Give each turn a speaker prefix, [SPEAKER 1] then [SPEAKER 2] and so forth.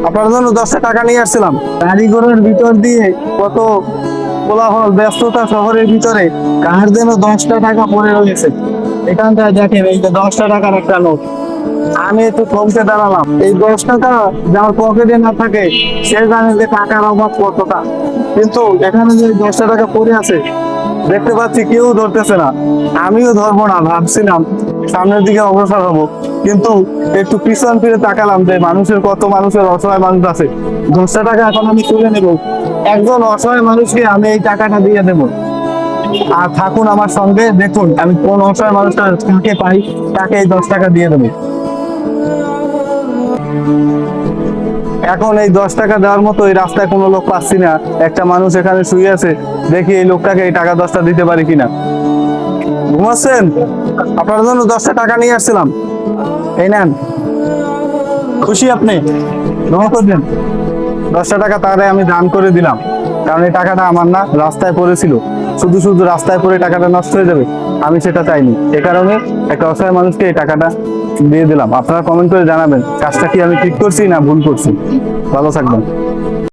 [SPEAKER 1] আপনার জন্য 10টা টাকা নিয়ে আসছিলাম। গাড়ি ঘোড়ার ভিতর দিয়ে কত কোলাহল ব্যস্ততা শহরের ভিতরে, কার যেন 10টা টাকা পড়ে রয়েছে। এখানটায় দেখেন, এই যে 10টা টাকার একটা নোট। আমি একটু থমকে দাঁড়ালাম। এই 10 টাকা যার পকেটে না থাকে সে জানে যে টাকার অভাব কতটা। কিন্তু এখানে যে 10টা টাকা পড়ে আছে, দেখতে পাচ্ছি কেউ ধরতেছে না। আমিও ধরবো না, ভাবছিলাম সামনের দিকে অগ্রসর হব, কিন্তু একটু পিছন ফিরে তাকালাম যে মানুষের অসহায় মানুষ আছে। 10টা টাকা এখন আমি তুলে নেব, একজন অসহায় মানুষকে আমি এই টাকাটা দিয়ে দেবো। আর থাকুন আমার সঙ্গে, দেখুন আমি কোন অসহায় মানুষটা কাকে পাই, তাকে এই 10 টাকা দিয়ে দেবো। এখন এই 10 টাকা দেওয়ার মতো এই রাস্তায় কোনো লোক পাচ্ছি না। একটা মানুষ এখানে শুয়ে আছে, দেখি এই লোকটাকে এই টাকা 10টা দিতে পারি কিনা। ঘুমাচ্ছেন? আপনার জন্য 10টা টাকা নিয়ে আসছিলাম, এই নেন। খুশি আপনি? দোয়া করবেন। 10টা টাকা তাহলে আমি দান করে দিলাম, কারণ এই টাকাটা আমার না, রাস্তায় পড়েছিল। শুধু শুধু রাস্তায় পড়ে টাকাটা নষ্ট হয়ে যাবে, আমি সেটা চাইনি। এ কারণে একটা অসহায় মানুষকে এই টাকাটা দিয়ে দিলাম। আপনারা কমেন্ট করে জানাবেন কাজটা কি আমি ঠিক করছি না ভুল করছি। ভালো থাকবেন।